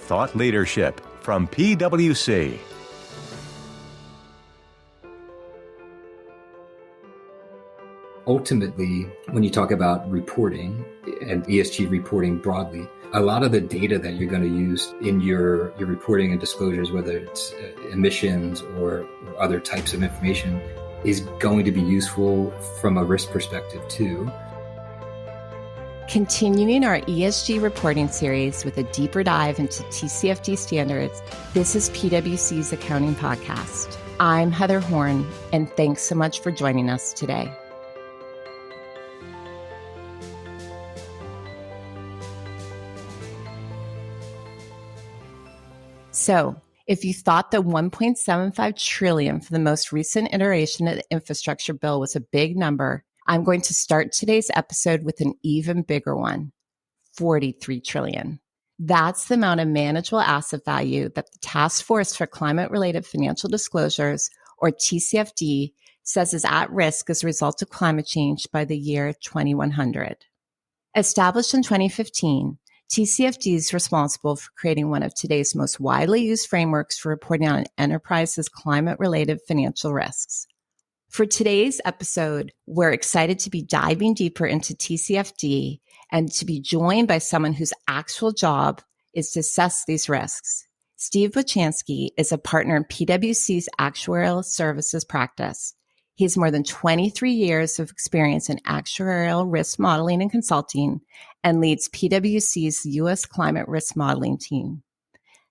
thought leadership from PwC. Ultimately, when you talk about reporting and ESG reporting broadly, a lot of the data that you're going to use in your reporting and disclosures, whether it's emissions or other types of information, is going to be useful from a risk perspective too. Continuing our ESG reporting series with a deeper dive into TCFD standards, this is PwC's Accounting Podcast. I'm Heather Horn, and thanks so much for joining us today. So, if you thought the $1.75 trillion for the most recent iteration of the infrastructure bill was a big number, I'm going to start today's episode with an even bigger one, $43 trillion. That's the amount of manageable asset value that the Task Force for Climate-Related Financial Disclosures, or TCFD, says is at risk as a result of climate change by the year 2100. Established in 2015, TCFD is responsible for creating one of today's most widely used frameworks for reporting on an enterprise's climate-related financial risks. For today's episode, we're excited to be diving deeper into TCFD and to be joined by someone whose actual job is to assess these risks. Steve Bochansky is a partner in PwC's actuarial services practice. He has more than 23 years of experience in actuarial risk modeling and consulting and leads PwC's U.S. climate risk modeling team.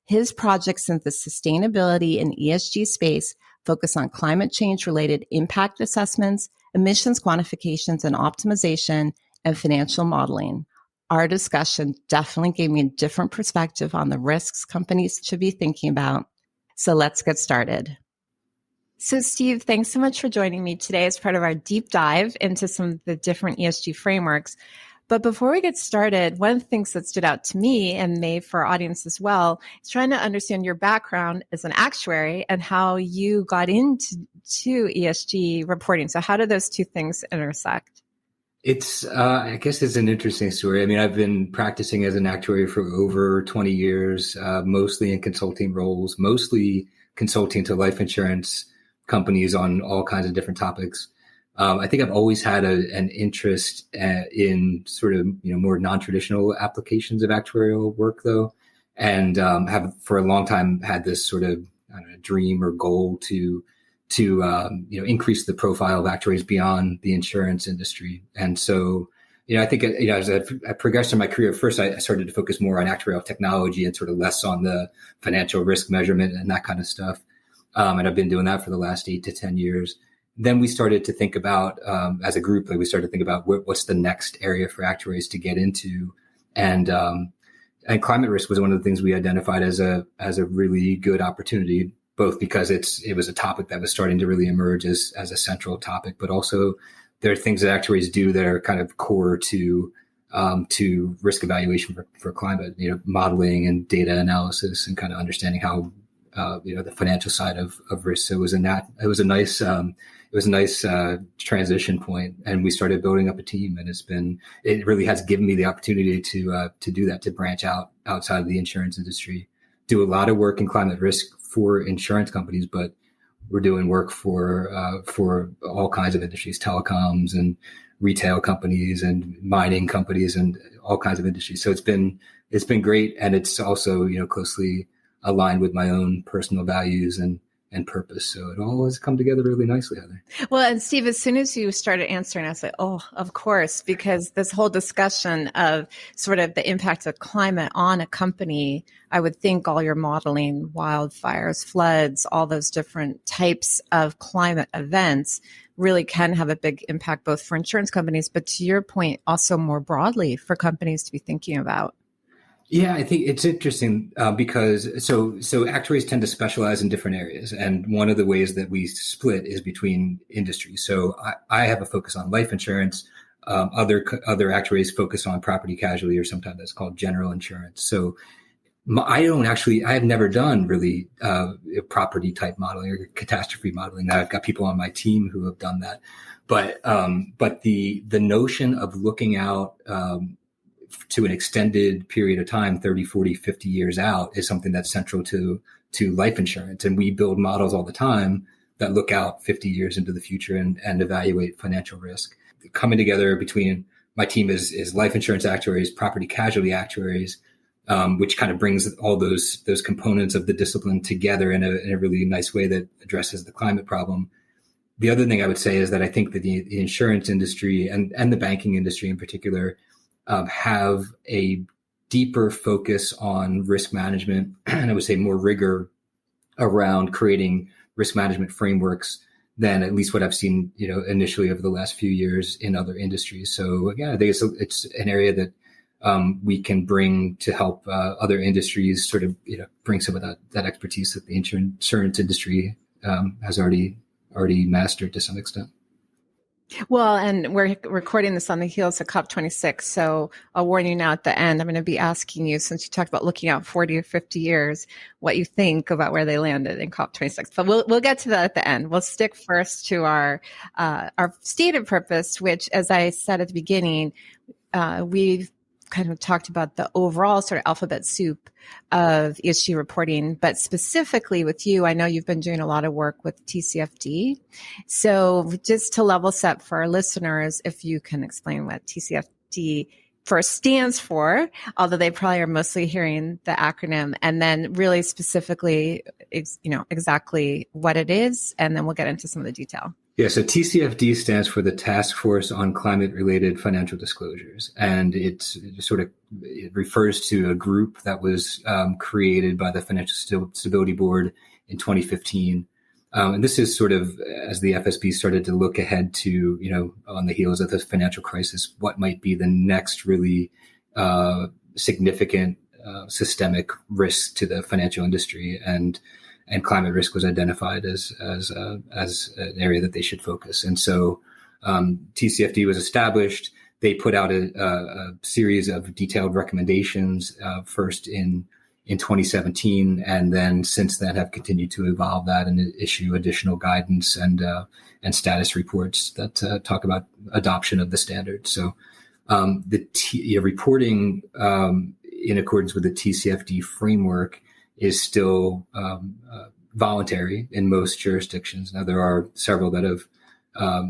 His projects in the sustainability and ESG space focus on climate change-related impact assessments, emissions quantifications and optimization, and financial modeling. Our discussion definitely gave me a different perspective on the risks companies should be thinking about. So let's get started. So Steve, thanks so much for joining me today as part of our deep dive into some of the different ESG frameworks. But before we get started, one of the things that stood out to me and may for our audience as well is trying to understand your background as an actuary and how you got into ESG reporting. So how do those two things intersect? I guess it's an interesting story. I mean, I've been practicing as an actuary for over 20 years, mostly in consulting roles, mostly consulting to life insurance companies on all kinds of different topics. I think I've always had an interest in sort of, more non-traditional applications of actuarial work though. And, have for a long time had this sort of dream or goal to increase the profile of actuaries beyond the insurance industry. And so, I think, as I progressed in my career, first I started to focus more on actuarial technology and sort of less on the financial risk measurement and that kind of stuff. And I've been doing that for the last 8 to 10 years. Then we started to think about, as a group, we started to think about what's the next area for actuaries to get into. And climate risk was one of the things we identified as a really good opportunity, both because it was a topic that was starting to really emerge as a central topic, but also there are things that actuaries do that are kind of core to risk evaluation for climate, modeling and data analysis and kind of understanding how, the financial side of risk. So it was a nice transition point, and we started building up a team, and it really has given me the opportunity to do that, to branch outside of the insurance industry, do a lot of work in climate risk for insurance companies, but we're doing work for all kinds of industries, telecoms and retail companies and mining companies and all kinds of industries. So it's been great. And it's also, closely aligned with my own personal values and purpose. So it all has come together really nicely, Heather. Well, and Steve, as soon as you started answering, I was like, oh, of course, because this whole discussion of sort of the impact of climate on a company, I would think all your modeling, wildfires, floods, all those different types of climate events really can have a big impact both for insurance companies, but to your point, also more broadly for companies to be thinking about. Yeah, I think it's interesting because so actuaries tend to specialize in different areas. And one of the ways that we split is between industries. So I have a focus on life insurance. Other actuaries focus on property casualty, or sometimes that's called general insurance. So I have never done really property type modeling or catastrophe modeling. Now I've got people on my team who have done that. But the notion of looking out to an extended period of time, 30, 40, 50 years out, is something that's central to life insurance. And we build models all the time that look out 50 years into the future and evaluate financial risk. Coming together between my team is life insurance actuaries, property casualty actuaries, which kind of brings all those components of the discipline together in a really nice way that addresses the climate problem. The other thing I would say is that I think that the insurance industry and the banking industry in particular have a deeper focus on risk management, and I would say more rigor around creating risk management frameworks than at least what I've seen, initially over the last few years in other industries. So again, I think it's an area that we can bring to help other industries sort of, bring some of that expertise that the insurance industry has already mastered to some extent. Well, and we're recording this on the heels of COP26. So I'll warn you now at the end, I'm going to be asking you, since you talked about looking out 40 or 50 years, what you think about where they landed in COP26. But we'll get to that at the end. We'll stick first to our stated purpose, which, as I said at the beginning, we've kind of talked about the overall sort of alphabet soup of ESG reporting, but specifically with you, I know you've been doing a lot of work with TCFD. So just to level set for our listeners, if you can explain what TCFD first stands for, although they probably are mostly hearing the acronym, and then really specifically, exactly what it is, and then we'll get into some of the detail. Yeah, so TCFD stands for the Task Force on Climate-Related Financial Disclosures, and it refers to a group that was created by the Financial Stability Board in 2015. And this is sort of as the FSB started to look ahead to, on the heels of the financial crisis, what might be the next really significant systemic risk to the financial industry, and climate risk was identified as an area that they should focus. And so TCFD was established. They put out a series of detailed recommendations first in 2017, and then since then have continued to evolve that and issue additional guidance and status reports that talk about adoption of the standard. So the reporting in accordance with the TCFD framework is still voluntary in most jurisdictions. Now, there are several that have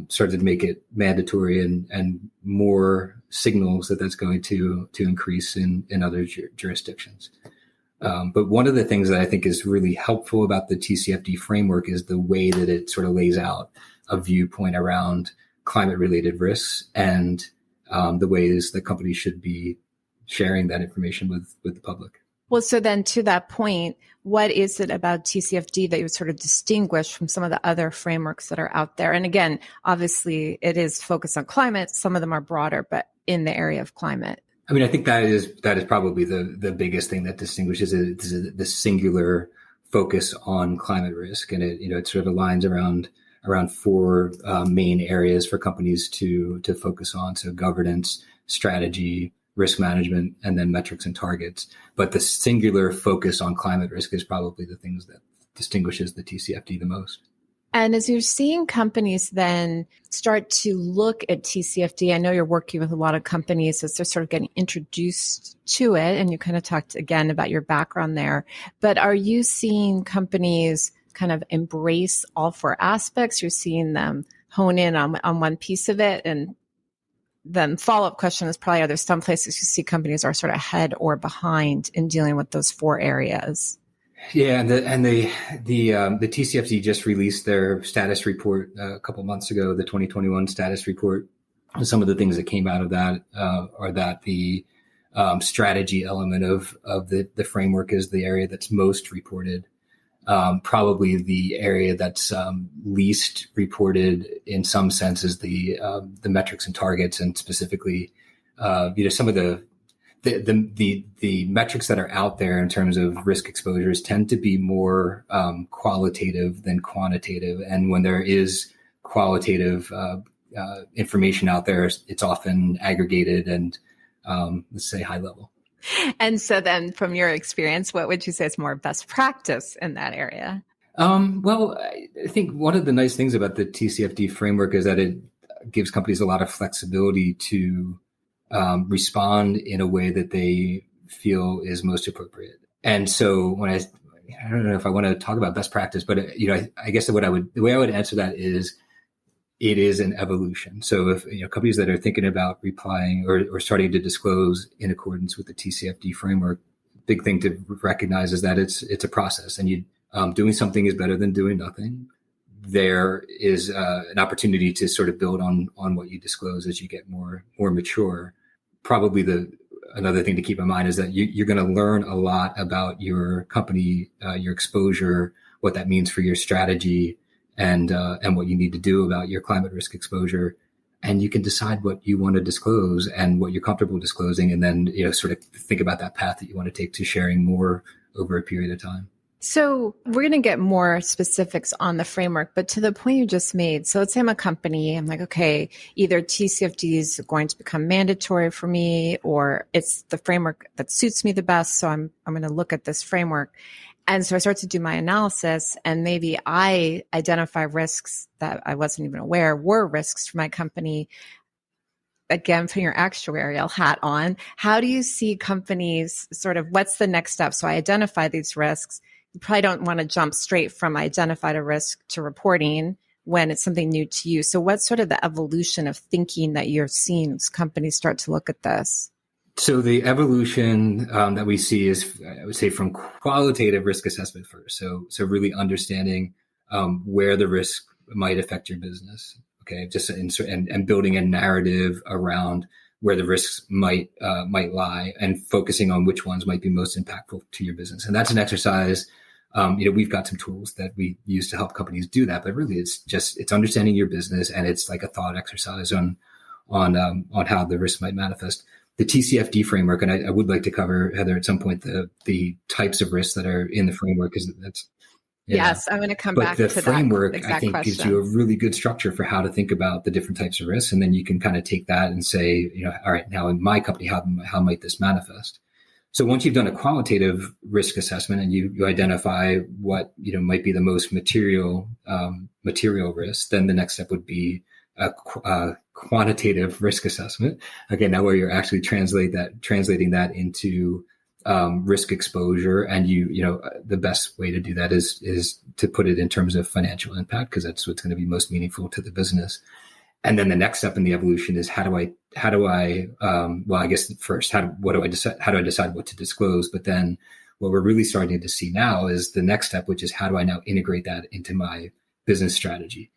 started to make it mandatory, and more signals that that's going to increase in other jurisdictions. But one of the things that I think is really helpful about the TCFD framework is the way that it sort of lays out a viewpoint around climate-related risks and the ways that companies should be sharing that information with the public. Well, so then to that point, what is it about TCFD that you would sort of distinguish from some of the other frameworks that are out there? And again, obviously it is focused on climate. Some of them are broader, but in the area of climate. I mean, I think that is probably the biggest thing that distinguishes it, is the singular focus on climate risk. And it sort of aligns around four main areas for companies to focus on. So governance, strategy, risk management, and then metrics and targets. But the singular focus on climate risk is probably the things that distinguishes the TCFD the most. And as you're seeing companies then start to look at TCFD, I know you're working with a lot of companies as they're sort of getting introduced to it, and you kind of talked again about your background there. But are you seeing companies kind of embrace all four aspects? You're seeing them hone in on one piece of it, and then follow-up question is probably, are there some places you see companies are sort of ahead or behind in dealing with those four areas? Yeah, and the TCFD just released their status report a couple months ago, the 2021 status report. Some of the things that came out of that are that the strategy element of the framework is the area that's most reported. Probably the area that's least reported in some sense is the metrics and targets, and specifically, some of the metrics that are out there in terms of risk exposures tend to be more qualitative than quantitative. And when there is qualitative information out there, it's often aggregated and let's say high level. And so then from your experience, what would you say is more best practice in that area? Well, I think one of the nice things about the TCFD framework is that it gives companies a lot of flexibility to respond in a way that they feel is most appropriate. And so when I don't know if I want to talk about best practice, but I guess the way I would answer that is it is an evolution. So if companies that are thinking about replying or starting to disclose in accordance with the TCFD framework, big thing to recognize is that it's a process, and doing something is better than doing nothing. There is an opportunity to sort of build on what you disclose as you get more mature. Probably another thing to keep in mind is that you're going to learn a lot about your company, your exposure, what that means for your strategy, and what you need to do about your climate risk exposure. And you can decide what you want to disclose and what you're comfortable disclosing, and then sort of think about that path that you want to take to sharing more over a period of time. So we're going to get more specifics on the framework, but to the point you just made, so let's say I'm a company, I'm like, okay, either TCFD is going to become mandatory for me, or it's the framework that suits me the best. So I'm going to look at this framework. And so I start to do my analysis, and maybe I identify risks that I wasn't even aware were risks for my company. Again, putting your actuarial hat on, how do you see companies sort of, what's the next step? So I identify these risks. You probably don't want to jump straight from identified a risk to reporting when it's something new to you. So what's sort of the evolution of thinking that you're seeing as companies start to look at this? So the evolution that we see is, I would say, from qualitative risk assessment first. So really understanding where the risk might affect your business. Okay, just and building a narrative around where the risks might lie, and focusing on which ones might be most impactful to your business. And that's an exercise. We've got some tools that we use to help companies do that, but really it's understanding your business, and it's like a thought exercise on how the risk might manifest. The TCFD framework, and I would like to cover, Heather, at some point, the types of risks that are in the framework, because that's Yes, I'm going to come back to that. But the framework, I think, question gives you a really good structure for how to think about the different types of risks. And then you can kind of take that and say, all right, now in my company, how might this manifest? So once you've done a qualitative risk assessment and you identify what, might be the most material risk, then the next step would be a quantitative risk assessment. Okay, now where you're actually translating that into risk exposure, and the best way to do that is to put it in terms of financial impact, because that's what's going to be most meaningful to the business. And then the next step in the evolution is how do I I guess first, how do I decide what to disclose? But then what we're really starting to see now is the next step, which is how do I now integrate that into my business strategy?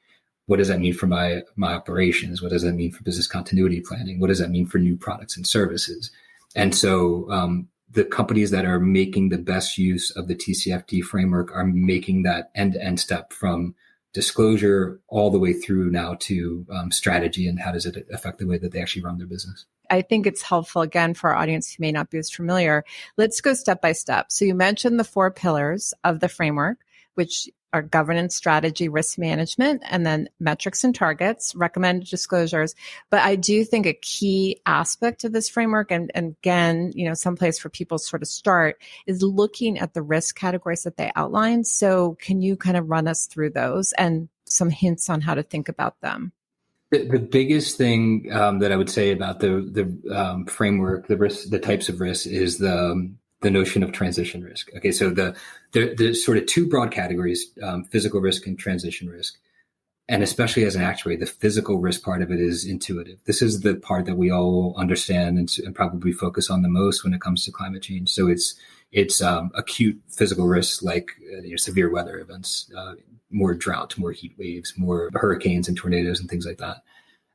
What does that mean for my operations? What does that mean for business continuity planning? What does that mean for new products and services? And so the companies that are making the best use of the TCFD framework are making that end-to-end step from disclosure all the way through now to strategy, and how does it affect the way that they actually run their business. I think it's helpful, again, for our audience who may not be as familiar. Let's go step by step. So you mentioned the 4 pillars of the framework, which are governance, strategy, risk management, and then metrics and targets, recommended disclosures. But I do think a key aspect of this framework, and again, someplace for people to sort of start, is looking at the risk categories that they outlined. So can you kind of run us through those and some hints on how to think about them? The biggest thing that I would say about the framework, the types of risks, is the notion of transition risk. Okay, so there's sort of 2 broad categories, physical risk and transition risk. And especially as an actuary, the physical risk part of it is intuitive. This is the part that we all understand and probably focus on the most when it comes to climate change. So it's acute physical risks like severe weather events, more drought, more heat waves, more hurricanes and tornadoes and things like that.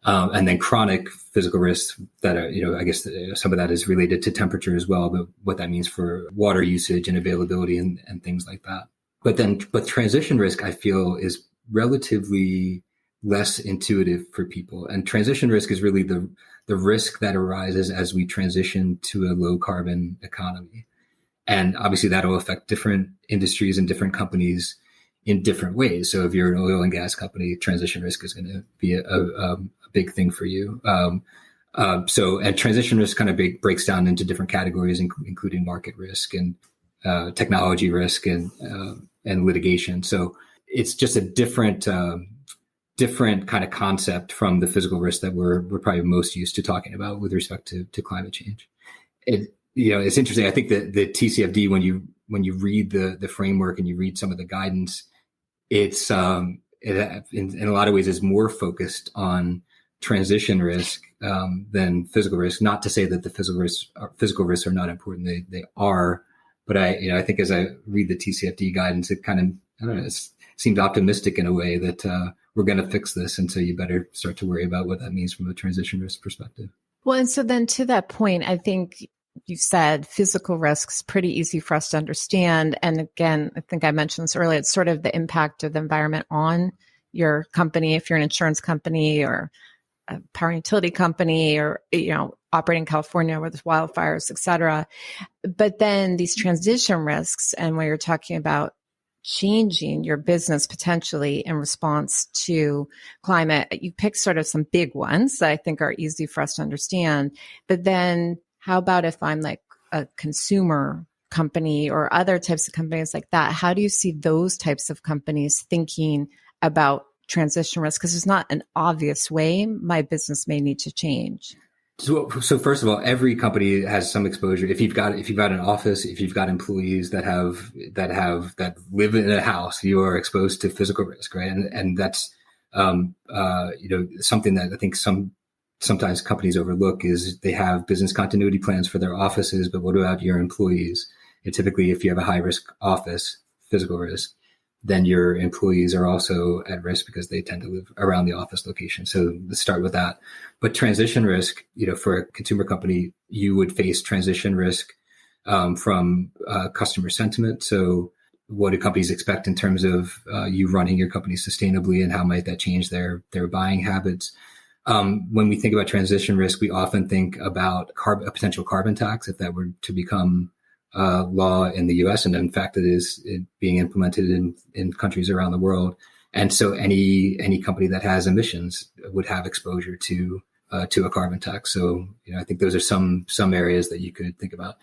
And then chronic physical risks that are, I guess some of that is related to temperature as well, but what that means for water usage and availability and things like that. But transition risk, I feel, is relatively less intuitive for people. And transition risk is really the risk that arises as we transition to a low carbon economy. And obviously that will affect different industries and different companies in different ways. So if you're an oil and gas company, transition risk is going to be a big thing for you. And transition risk kind of breaks down into different categories, including market risk and technology risk and litigation. So it's just a different different kind of concept from the physical risk that we're probably most used to talking about with respect to climate change. It's interesting. I think that the TCFD, when you read the framework and you read some of the guidance, it's in a lot of ways is more focused on transition risk than physical risk. Not to say that the physical risks are not important; they are. But I think as I read the TCFD guidance, it kind of, I don't know, it seems optimistic in a way that we're going to fix this, and so you better start to worry about what that means from a transition risk perspective. Well, and so then to that point, I think you said physical risks pretty easy for us to understand. And again, I think I mentioned this earlier, it's sort of the impact of the environment on your company, if you're an insurance company or a power utility company or, operating in California where there's wildfires, et cetera. But then these transition risks and where you're talking about changing your business potentially in response to climate, you pick sort of some big ones that I think are easy for us to understand. But then how about if I'm like a consumer company or other types of companies like that? How do you see those types of companies thinking about transition risk? Because there's not an obvious way my business may need to change. So first of all, every company has some exposure. If you've got an office, if you've got employees that live in a house, you are exposed to physical risk, right? And that's something that I think sometimes companies overlook is they have business continuity plans for their offices, but what about your employees? And typically, if you have a high risk office, physical risk, then your employees are also at risk because they tend to live around the office location. So let's start with that. But transition risk, for a consumer company, you would face transition risk from customer sentiment. So what do companies expect in terms of you running your company sustainably, and how might that change their buying habits? When we think about transition risk, we often think about a potential carbon tax if that were to become law in the U.S. And in fact, it is being implemented in countries around the world. And so any company that has emissions would have exposure to a carbon tax. So, I think those are some areas that you could think about.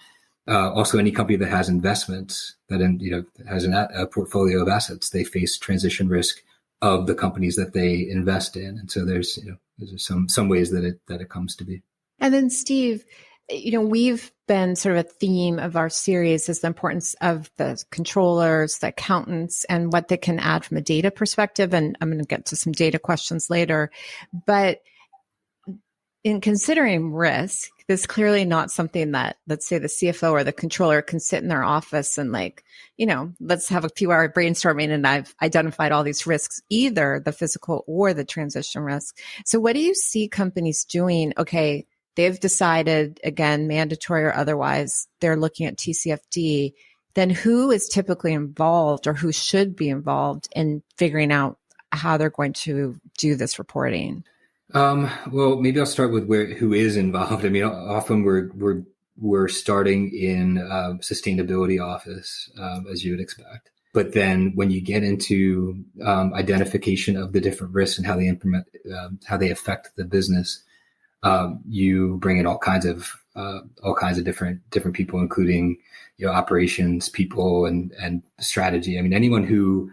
Also, any company that has investments has a portfolio of assets, they face transition risk of the companies that they invest in. And so there's some ways that it comes to be. And then Steve, we've been sort of a theme of our series is the importance of the controllers, the accountants, and what they can add from a data perspective. And I'm going to get to some data questions later. But in considering risk, this is clearly not something that, let's say, the CFO or the controller can sit in their office and let's have a few hour brainstorming and I've identified all these risks, either the physical or the transition risk. So what do you see companies doing? Okay, they've decided, again, mandatory or otherwise, they're looking at TCFD. Then who is typically involved or who should be involved in figuring out how they're going to do this reporting? Well, maybe I'll start with who is involved. I mean, often we're starting in sustainability office, as you would expect. But then when you get into identification of the different risks and how they affect the business, you bring in all kinds of different people, including operations people and strategy. I mean, anyone who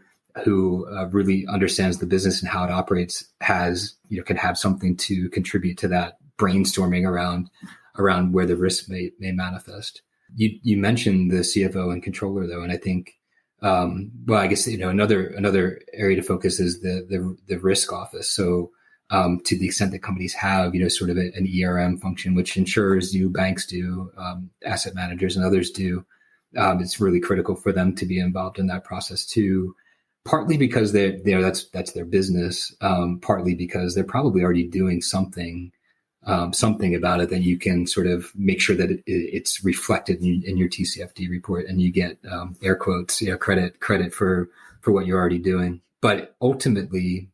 really understands the business and how it operates can have something to contribute to that brainstorming around where the risk may manifest. You mentioned the CFO and controller though, and I think I guess another area to focus is the risk office. So to the extent that companies have sort of an ERM function, which insurers do, banks do, asset managers and others do, it's really critical for them to be involved in that process too. Partly because that's their business, partly because they're probably already doing something about it that you can sort of make sure that it's reflected in your TCFD report, and you get air quotes, credit for what you're already doing. But ultimately,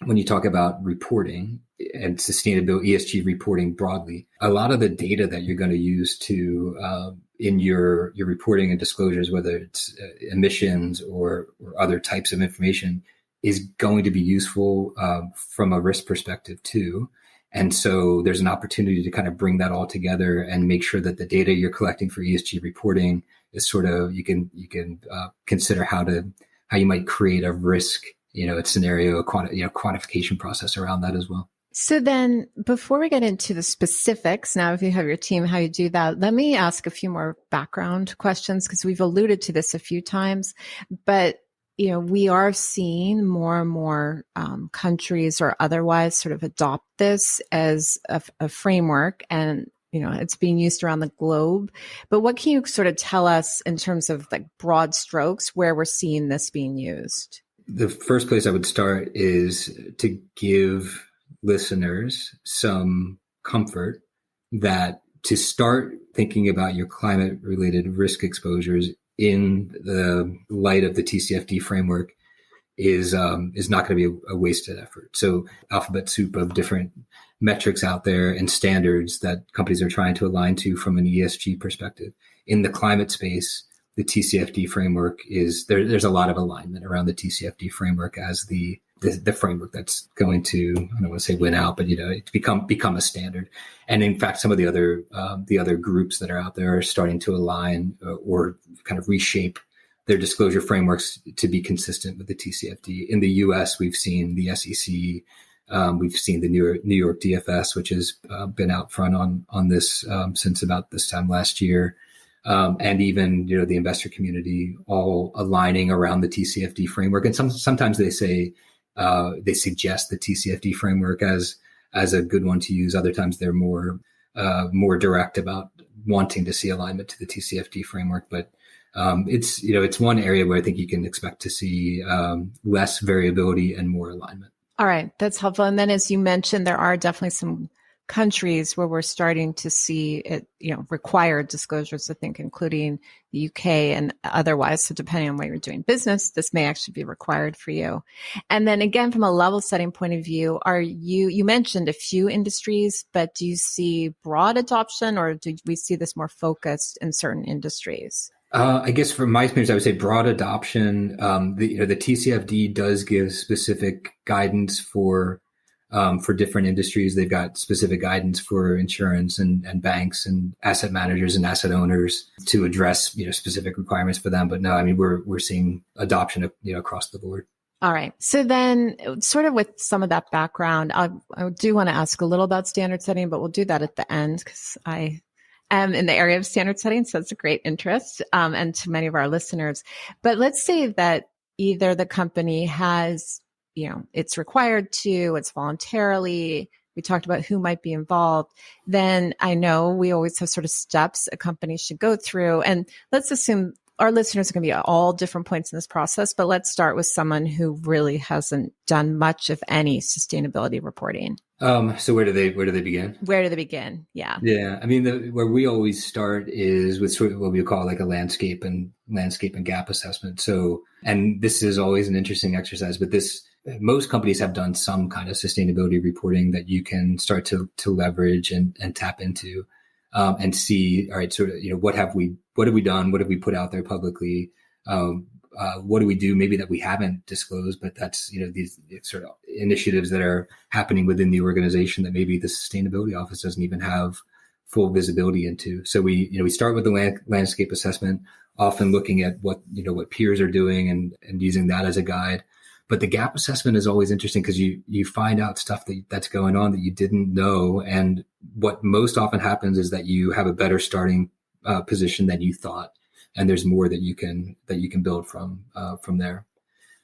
when you talk about reporting and sustainability, ESG reporting broadly, a lot of the data that you're going to use to in your reporting and disclosures, whether it's emissions or other types of information, is going to be useful from a risk perspective too. And so there's an opportunity to kind of bring that all together and make sure that the data you're collecting for ESG reporting is sort of, you can consider how you might create a risk a scenario, quantification process around that as well. So then before we get into the specifics, now if you have your team, how you do that, let me ask a few more background questions because we've alluded to this a few times, but we are seeing more and more countries or otherwise sort of adopt this as a framework, and it's being used around the globe. But what can you sort of tell us in terms of like broad strokes where we're seeing this being used? The first place I would start is to give listeners some comfort that to start thinking about your climate related risk exposures in the light of the TCFD framework is not going to be a wasted effort. So alphabet soup of different metrics out there and standards that companies are trying to align to from an ESG perspective. In the climate space, the TCFD framework there's a lot of alignment around the TCFD framework as the framework that's going to, I don't want to say win out, but it's become a standard. And in fact, some of the other groups that are out there are starting to align or kind of reshape their disclosure frameworks to be consistent with the TCFD. In the US, we've seen the SEC, we've seen the New York DFS, which has been out front on this since about this time last year. And even, the investor community all aligning around the TCFD framework. And sometimes they say, they suggest the TCFD framework as a good one to use. Other times they're more direct about wanting to see alignment to the TCFD framework. But it's one area where I think you can expect to see less variability and more alignment. All right, that's helpful. And then, as you mentioned, there are definitely some countries where we're starting to see it, required disclosures, I think, including the UK and otherwise. So depending on where you're doing business, this may actually be required for you. And then again, from a level setting point of view, you mentioned a few industries, but do you see broad adoption or do we see this more focused in certain industries? I guess from my experience, I would say broad adoption. The TCFD does give specific guidance for different industries. They've got specific guidance for insurance and banks and asset managers and asset owners to address, specific requirements for them. But no, I mean, we're seeing adoption, across the board. All right. So then sort of with some of that background, I do want to ask a little about standard setting, but we'll do that at the end because I am in the area of standard setting. So it's a great interest, and to many of our listeners. But let's say that either the company has, it's required to, it's voluntarily, we talked about who might be involved. Then I know we always have sort of steps a company should go through. And let's assume our listeners are going to be at all different points in this process, but let's start with someone who really hasn't done much of any sustainability reporting. So where do they begin? Where do they begin? Yeah. Yeah. I mean, where we always start is with sort of what we call like a landscape and gap assessment. So, and this is always an interesting exercise, but most companies have done some kind of sustainability reporting that you can start to leverage and tap into, and see, all right, sort of, what have we done? What have we put out there publicly? What do we do maybe that we haven't disclosed, but that's, these sort of initiatives that are happening within the organization that maybe the sustainability office doesn't even have full visibility into. So we start with the landscape assessment, often looking at what peers are doing and using that as a guide. But the gap assessment is always interesting because you find out stuff that's going on that you didn't know. And what most often happens is that you have a better starting position than you thought. And there's more that you can build from there.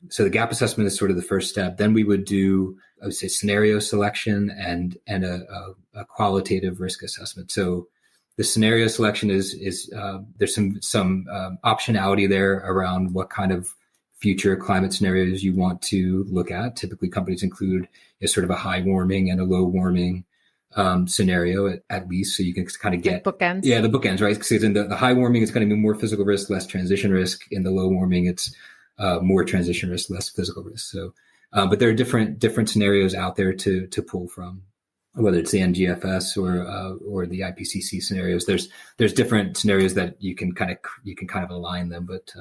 So the gap assessment is sort of the first step. Then we would do, I would say, scenario selection and a qualitative risk assessment. So the scenario selection is there's some optionality there around what kind of future climate scenarios you want to look at. Typically, companies include sort of a high warming and a low warming scenario at least, so you can kind of get like bookends. Yeah, the bookends, right? Because in the high warming, it's going to be more physical risk, less transition risk. In the low warming, it's more transition risk, less physical risk. So, but there are different scenarios out there to pull from, whether it's the NGFS or the IPCC scenarios. There's different scenarios that you can kind of align them, but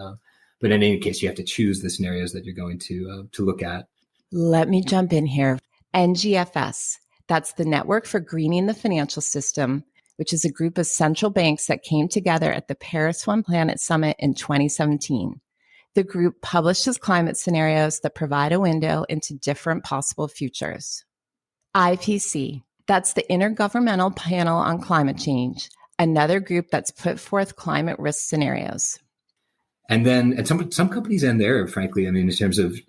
in any case, you have to choose the scenarios that you're going to look at. Let me jump in here. NGFS. That's the Network for Greening the Financial System, which is a group of central banks that came together at the Paris One Planet Summit in 2017. The group publishes climate scenarios that provide a window into different possible futures. IPC, that's the Intergovernmental Panel on Climate Change, another group that's put forth climate risk scenarios. And then some companies end there, frankly, I mean, in terms of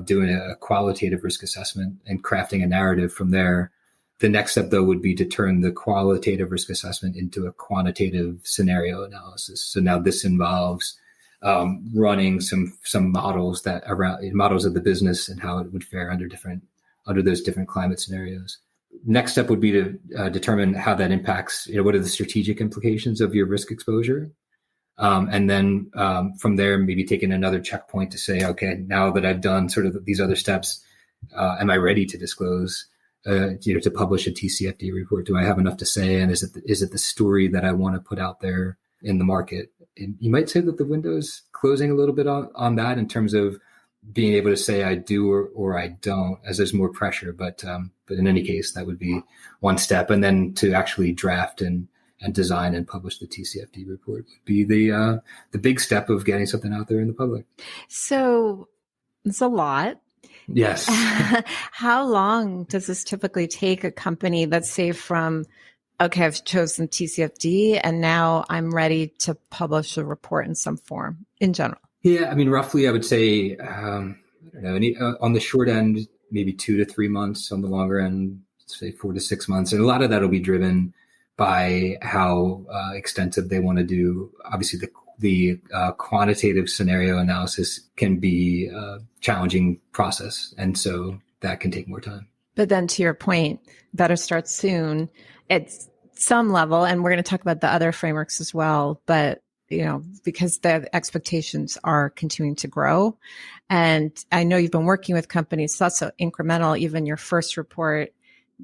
doing a qualitative risk assessment and crafting a narrative from there. The next step, though, would be to turn the qualitative risk assessment into a quantitative scenario analysis. So now this involves running some models models of the business and how it would fare under those different climate scenarios. Next step would be to determine how that impacts, what are the strategic implications of your risk exposure? And then from there, maybe taking another checkpoint to say, okay, now that I've done sort of these other steps, am I ready to disclose, to publish a TCFD report? Do I have enough to say? And is it the story that I want to put out there in the market? And you might say that the window is closing a little bit on that in terms of being able to say I do or I don't, as there's more pressure. But in any case, that would be one step. And then to actually draft and design and publish the TCFD report would be the big step of getting something out there in the public. So it's a lot. Yes. How long does this typically take a company that's say from, okay, I've chosen TCFD and now I'm ready to publish a report in some form in general? Yeah, I mean, roughly, I would say, I don't know, on the short end, maybe 2 to 3 months. On the longer end, say 4 to 6 months. And a lot of that will be driven by how extensive they want to do. Obviously, the quantitative scenario analysis can be a challenging process. And so that can take more time. But then to your point, better start soon at some level. And we're going to talk about the other frameworks as well. But because the expectations are continuing to grow. And I know you've been working with companies, so that's so incremental. Even your first report,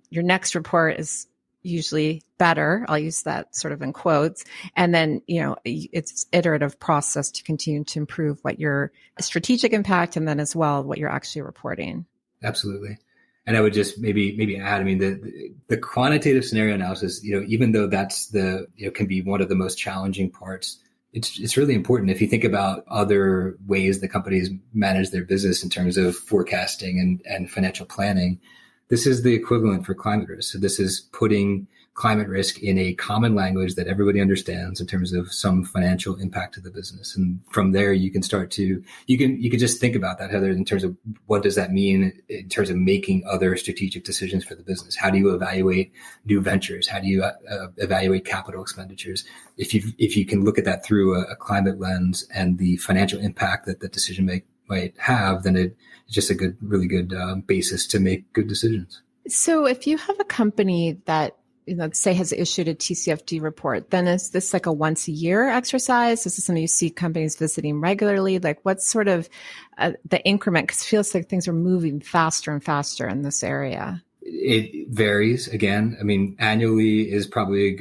your next report is usually better. I'll use that sort of in quotes. And then, it's iterative process to continue to improve what your strategic impact and then as well what you're actually reporting. Absolutely. And I would just maybe add, I mean, the quantitative scenario analysis, even though that's can be one of the most challenging parts, it's really important. If you think about other ways that companies manage their business in terms of forecasting and financial planning, this is the equivalent for climate risk. So this is putting climate risk in a common language that everybody understands in terms of some financial impact to the business. And from there, you can start to, you can just think about that, Heather, in terms of what does that mean in terms of making other strategic decisions for the business? How do you evaluate new ventures? How do you evaluate capital expenditures? If you can look at that through a climate lens and the financial impact that the decision might have, then it's just a really good basis to make good decisions. So if you have a company that say has issued a TCFD report, then is this like a once a year exercise? Is this something you see companies visiting regularly? Like what's sort of the increment? Because it feels like things are moving faster and faster in this area. It varies. Again, I mean, annually is probably a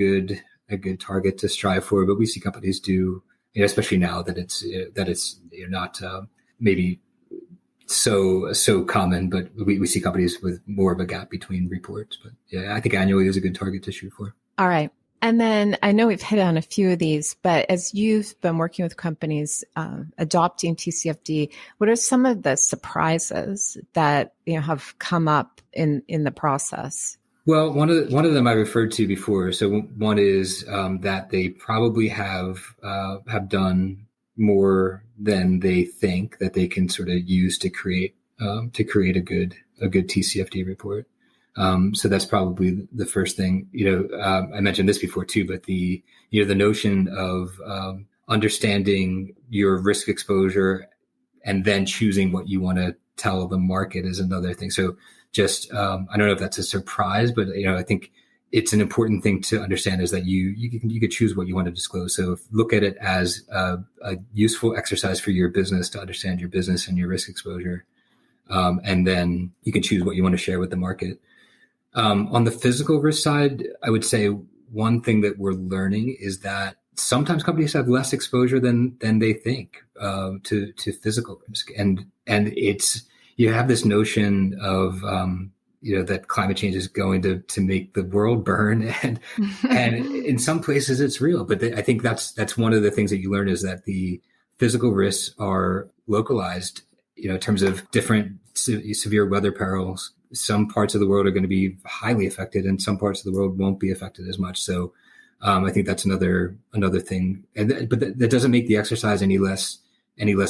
good target to strive for, but we see companies do, especially now that it's not maybe so common, but we see companies with more of a gap between reports. But yeah, I think annually is a good target to shoot for. All right. And then I know we've hit on a few of these, but as you've been working with companies adopting TCFD, what are some of the surprises that have come up in the process? Well, one of them I referred to before. So one is that they probably have done more than they think that they can sort of use to create a good TCFD report. So that's probably the first thing. I mentioned this before too, but the notion of understanding your risk exposure and then choosing what you want to tell the market is another thing. So just I don't know if that's a surprise, but I think it's an important thing to understand is that you could choose what you want to disclose. So look at it as a useful exercise for your business to understand your business and your risk exposure. And then you can choose what you want to share with the market. On the physical risk side, I would say one thing that we're learning is that sometimes companies have less exposure than they think to physical risk. And it's, you have this notion of, that climate change is going to make the world burn, and in some places it's real. But I think that's one of the things that you learn is that the physical risks are localized, in terms of different severe weather perils. Some parts of the world are going to be highly affected, and some parts of the world won't be affected as much. So I think that's another thing. But that doesn't make the exercise any less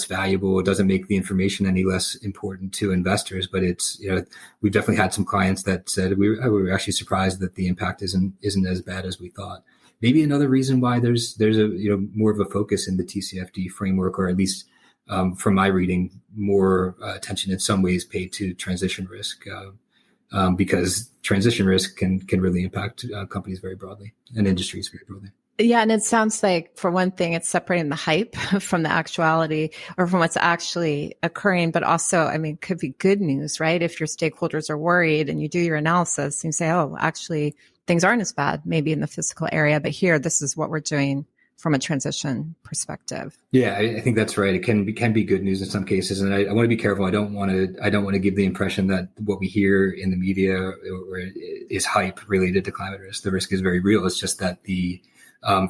valuable. It doesn't make the information any less important to investors. But it's, we've definitely had some clients that said we were actually surprised that the impact isn't as bad as we thought. Maybe another reason why there's a more of a focus in the TCFD framework, or at least from my reading, more attention in some ways paid to transition risk, because transition risk can really impact companies very broadly and industries very broadly. Yeah. And it sounds like, for one thing, it's separating the hype from the actuality, or from what's actually occurring. But also, it could be good news, right? If your stakeholders are worried and you do your analysis and you say, oh, actually, things aren't as bad, maybe in the physical area, but here, this is what we're doing from a transition perspective. Yeah, I think that's right. It can be good news in some cases, and I want to be careful. I don't want to give the impression that what we hear in the media is hype related to climate risk. The risk is very real. It's just that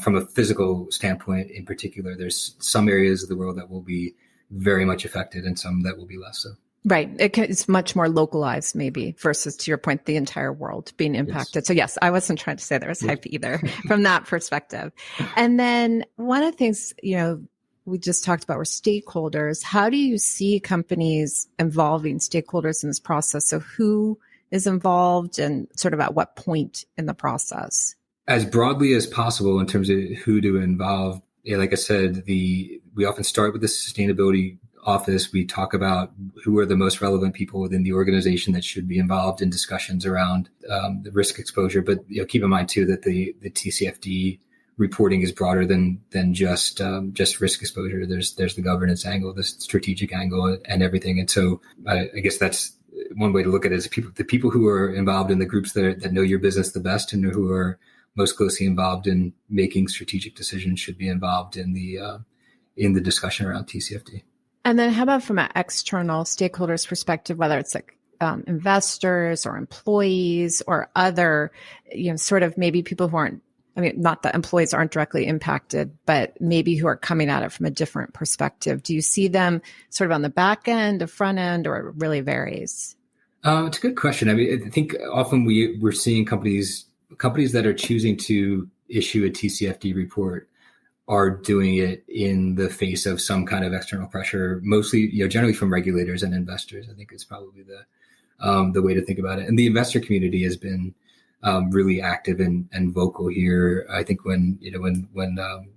from a physical standpoint, in particular, there's some areas of the world that will be very much affected, and some that will be less so. Right. It's much more localized, maybe, versus, to your point, the entire world being impacted. Yes. So yes, I wasn't trying to say there was hype either from that perspective. And then one of the things, we just talked about were stakeholders. How do you see companies involving stakeholders in this process? So who is involved, and sort of at what point in the process? As broadly as possible in terms of who to involve. Like I said, we often start with the sustainability office. We talk about who are the most relevant people within the organization that should be involved in discussions around the risk exposure. But keep in mind too that the TCFD reporting is broader than just risk exposure. There's the governance angle, the strategic angle, and everything. And so I guess that's one way to look at it: is the people who are involved in the groups that know your business the best and who are most closely involved in making strategic decisions should be involved in the discussion around TCFD. And then how about from an external stakeholders perspective, whether it's like investors or employees or other, sort of maybe people who aren't, not that employees aren't directly impacted, but maybe who are coming at it from a different perspective. Do you see them sort of on the back end, the front end, or it really varies? It's a good question. I think often we're seeing companies that are choosing to issue a TCFD report are doing it in the face of some kind of external pressure, mostly, generally from regulators and investors. I think it's probably the way to think about it. And the investor community has been really active and vocal here. I think when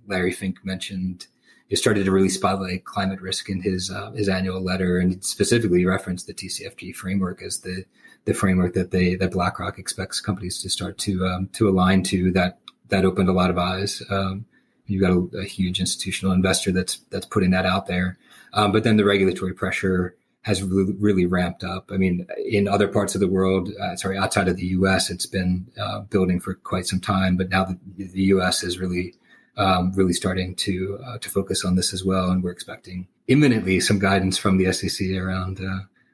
Larry Fink mentioned, he started to really spotlight climate risk in his annual letter, and specifically referenced the TCFD framework as the framework that BlackRock expects companies to start to align to. That opened a lot of eyes. You've got a huge institutional investor that's putting that out there. But then the regulatory pressure has really ramped up. In other parts of the world, outside of the U.S., it's been building for quite some time. But now the U.S. is really starting to focus on this as well. And we're expecting imminently some guidance from the SEC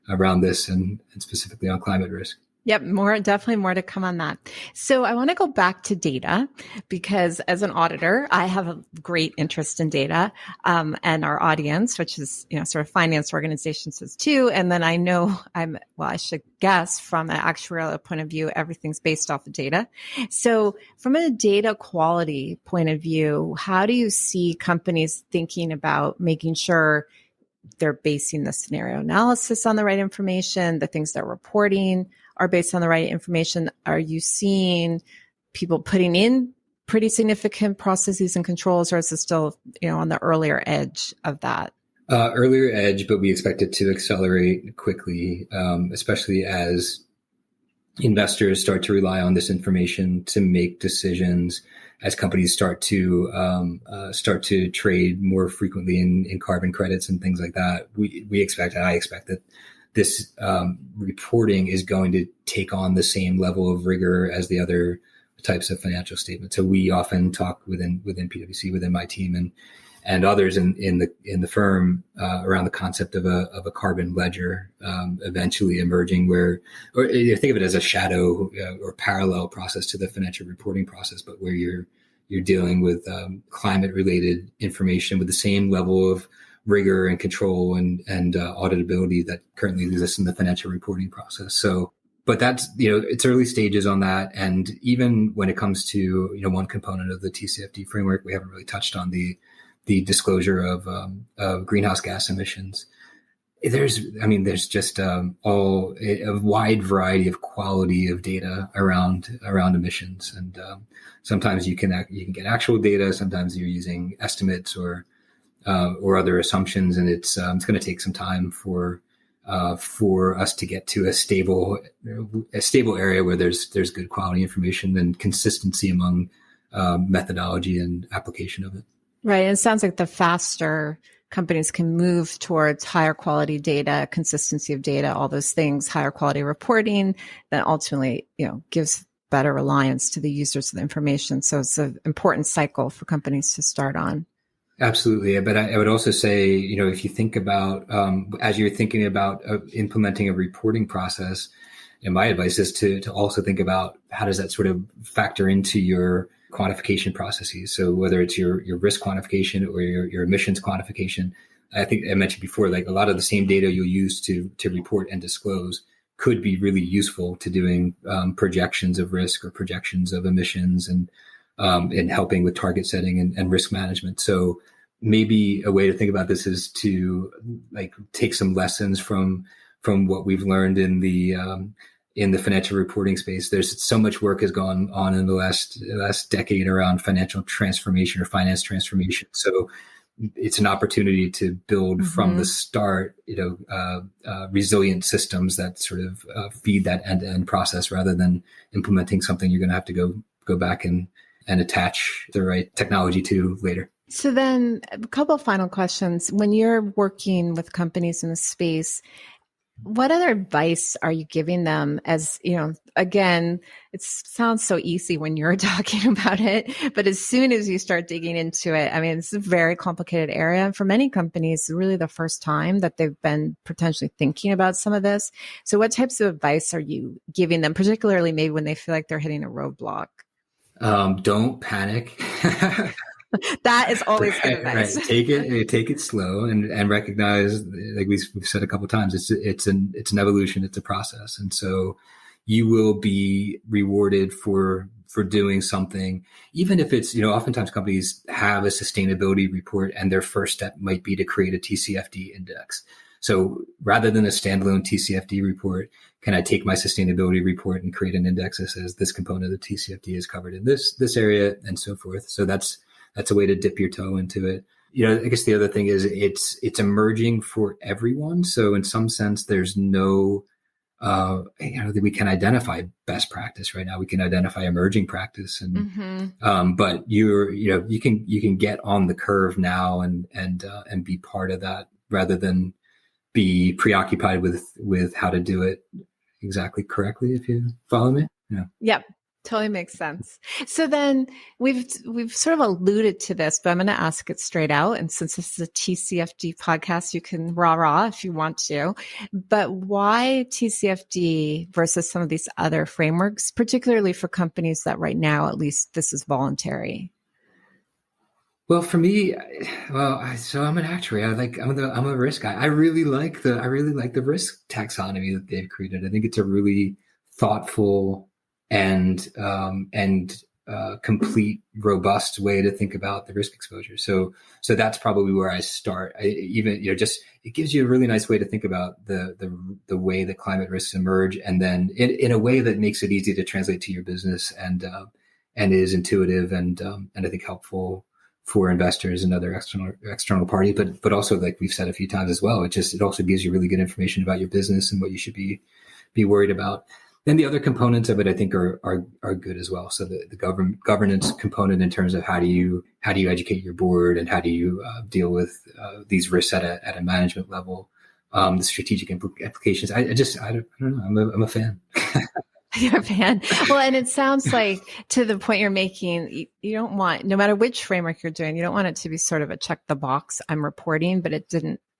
around this and specifically on climate risk. Yep. Definitely more to come on that. So I want to go back to data, because as an auditor, I have a great interest in data, and our audience, which is, sort of finance organizations is too. And then I know I should guess from an actuarial point of view, everything's based off of data. So from a data quality point of view, how do you see companies thinking about making sure they're basing the scenario analysis on the right information, the things they're reporting are based on the right information? Are you seeing people putting in pretty significant processes and controls, or is it still, on the earlier edge of that? Earlier edge, but we expect it to accelerate quickly, especially as investors start to rely on this information to make decisions, as companies start to trade more frequently in carbon credits and things like that. I expect that this reporting is going to take on the same level of rigor as the other types of financial statements. So we often talk within PwC, within my team and others in the firm around the concept of a carbon ledger eventually emerging, or think of it as a shadow or parallel process to the financial reporting process, but where you're you're dealing with climate related information with the same level of rigor and control and auditability that currently exists in the financial reporting process. So, but that's, it's early stages on that. And even when it comes to, one component of the TCFD framework, we haven't really touched on the disclosure of greenhouse gas emissions. There's just a wide variety of quality of data around emissions, and sometimes you can get actual data. Sometimes you're using estimates or other assumptions, and it's going to take some time for us to get to a stable area where there's good quality information and consistency among methodology and application of it. Right. And it sounds like the faster companies can move towards higher quality data, consistency of data, all those things, higher quality reporting, that ultimately, gives better reliance to the users of the information. So it's an important cycle for companies to start on. Absolutely. But I would also say, if you think about, as you're thinking about implementing a reporting process, and my advice is to also think about how does that sort of factor into your quantification processes. So whether it's your risk quantification or your emissions quantification, I think I mentioned before, like a lot of the same data you'll use to report and disclose could be really useful to doing projections of risk or projections of emissions and helping with target setting and risk management. So maybe a way to think about this is to take some lessons from what we've learned in the financial reporting space. There's so much work has gone on in the last decade around financial transformation or finance transformation. So it's an opportunity to build from the start, resilient systems that sort of feed that end-to-end process rather than implementing something you're going to have to go back and attach the right technology to later. So then a couple of final questions. When you're working with companies in the space, what other advice are you giving them? As again, it sounds so easy when you're talking about it, but as soon as you start digging into it, it's a very complicated area. And for many companies, really the first time that they've been potentially thinking about some of this. So what types of advice are you giving them, particularly maybe when they feel like they're hitting a roadblock? Don't panic. That is always good advice. Right. Take it slow and recognize, like we've said a couple of times, it's an evolution, it's a process. And so you will be rewarded for doing something, even if it's, oftentimes companies have a sustainability report and their first step might be to create a TCFD index. So rather than a standalone TCFD report, can I take my sustainability report and create an index that says this component of the TCFD is covered in this area and so forth. So that's a way to dip your toe into it. I guess the other thing is it's emerging for everyone. So in some sense, there's no, we can identify best practice right now. We can identify emerging practice, and but you can get on the curve now and be part of that rather than be preoccupied with how to do it exactly correctly. If you follow me, yeah. Yep. Totally makes sense. So then we've sort of alluded to this, but I'm going to ask it straight out. And since this is a TCFD podcast, you can rah if you want to. But why TCFD versus some of these other frameworks, particularly for companies that right now, at least this is voluntary? Well, for me, so I'm an actuary. I'm a risk guy. I really like the risk taxonomy that they've created. I think it's a really thoughtful and complete, robust way to think about the risk exposure. So that's probably where I start. It gives you a really nice way to think about the way that climate risks emerge, and then in a way that makes it easy to translate to your business and is intuitive and I think helpful for investors and other external parties. But also, like we've said a few times as well, it also gives you really good information about your business and what you should be worried about. Then the other components of it, I think, are good as well. So the governance component in terms of how do you educate your board and how do you deal with these risks at a management level, the strategic implications. I don't know. I'm a fan. You're a fan. Well, and it sounds like, to the point you're making, you don't want, no matter which framework you're doing, you don't want it to be sort of a check the box, I'm reporting, but it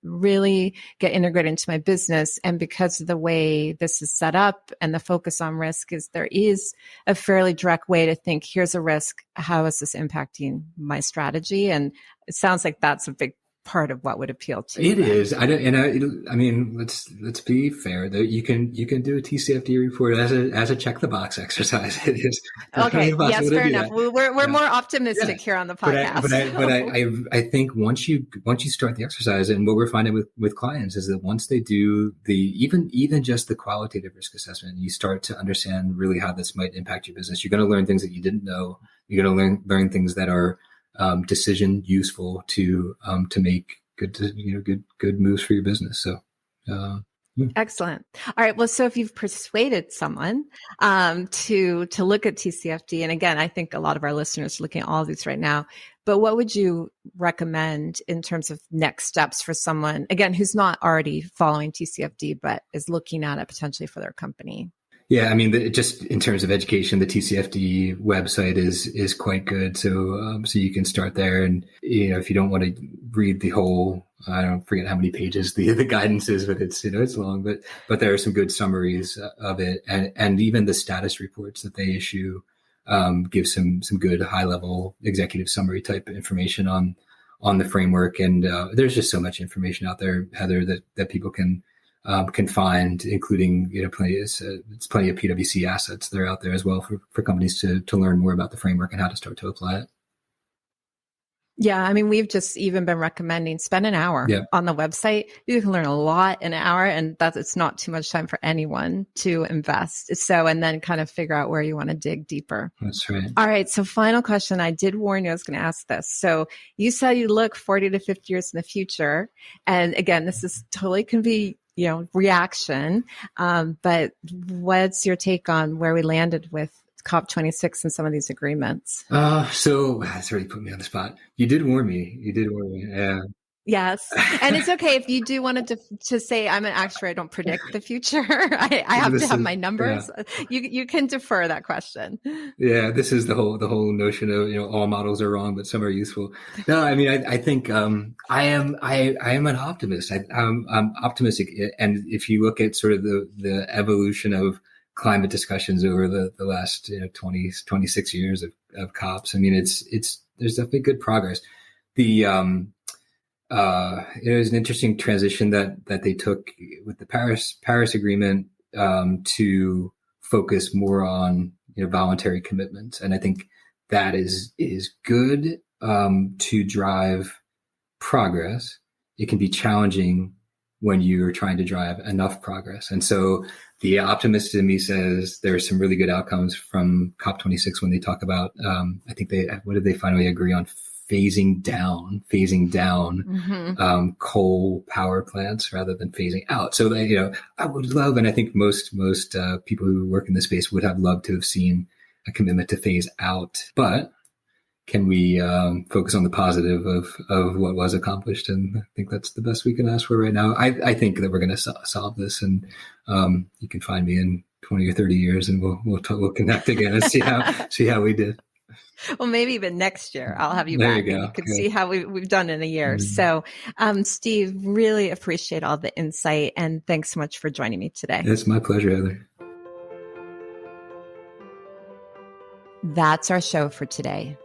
really get integrated into my business. And because of the way this is set up and the focus on risk there is a fairly direct way to think, here's a risk. How is this impacting my strategy? And it sounds like that's a big part of what would appeal to you. It is. I mean, let's be fair. That you can do a TCFD report as a check the box exercise. It is okay. Yes, fair enough. We're more optimistic here on the podcast. But I think once you start the exercise, and what we're finding with clients is that once they do even just the qualitative risk assessment, you start to understand really how this might impact your business. You're going to learn things that you didn't know. You're going to learn things that are decision useful to make good moves for your business. So, Excellent. All right. Well, so if you've persuaded someone to look at TCFD, and again, I think a lot of our listeners are looking at all of these right now, but what would you recommend in terms of next steps for someone, again, who's not already following TCFD, but is looking at it potentially for their company? Yeah, I mean, just in terms of education, the TCFD website is quite good. So you can start there, and if you don't want to read the whole, I don't forget how many pages the guidance is, but it's long. But there are some good summaries of it, and even the status reports that they issue give some good high level executive summary type information on the framework. And there's just so much information out there, Heather, that people can find, including plenty of PwC assets that are out there as well for companies to learn more about the framework and how to start to apply it. Yeah, I mean, we've just even been recommending spend an hour on the website. You can learn a lot in an hour, and it's not too much time for anyone to invest. So, and then kind of figure out where you want to dig deeper. That's right. All right. So final question. I did warn you I was going to ask this. So you said you look 40 to 50 years in the future. And again, this is totally can be reaction. But what's your take on where we landed with COP26 and some of these agreements? So that's already put me on the spot. You did warn me. Yeah. Yes. And it's okay if you do want to say, I'm an actuary, I don't predict the future. I have to have my numbers. Yeah. You can defer that question. Yeah. This is the whole notion of, all models are wrong, but some are useful. No, I mean, I think, I am an optimist. I'm optimistic. And if you look at sort of the evolution of climate discussions over the last 26 years of COPs, I mean, there's definitely good progress. It was an interesting transition that they took with the Paris Agreement to focus more on voluntary commitments, and I think that is good to drive progress. It can be challenging when you're trying to drive enough progress, and so the optimist in me says there are some really good outcomes from COP26 when they talk about. I think what did they finally agree on? Phasing down coal power plants rather than phasing out. So I would love, and I think most people who work in this space would have loved to have seen a commitment to phase out. But can we focus on the positive of what was accomplished? And I think that's the best we can ask for right now. I think that we're going to solve this, and you can find me in 20 or 30 years, and we'll connect again and see how we did. Well, maybe even next year I'll have you back. You can see how we've done in a year. Mm-hmm. So, Steve, really appreciate all the insight, and thanks so much for joining me today. It's my pleasure, Heather. That's our show for today.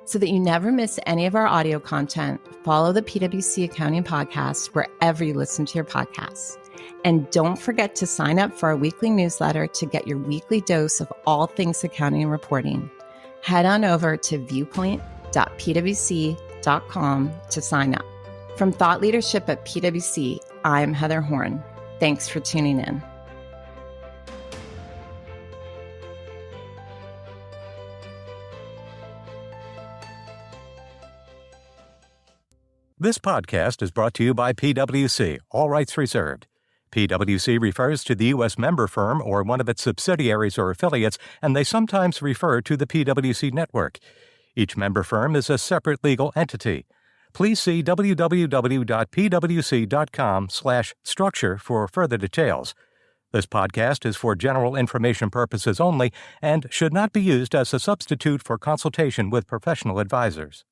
So that you never miss any of our audio content, follow the PwC Accounting Podcast wherever you listen to your podcasts. And don't forget to sign up for our weekly newsletter to get your weekly dose of all things accounting and reporting. Head on over to viewpoint.pwc.com to sign up. From Thought Leadership at PwC, I'm Heather Horn. Thanks for tuning in. This podcast is brought to you by PwC, all rights reserved. PwC refers to the U.S. member firm or one of its subsidiaries or affiliates, and they sometimes refer to the PwC network. Each member firm is a separate legal entity. Please see www.pwc.com/structure for further details. This podcast is for general information purposes only and should not be used as a substitute for consultation with professional advisors.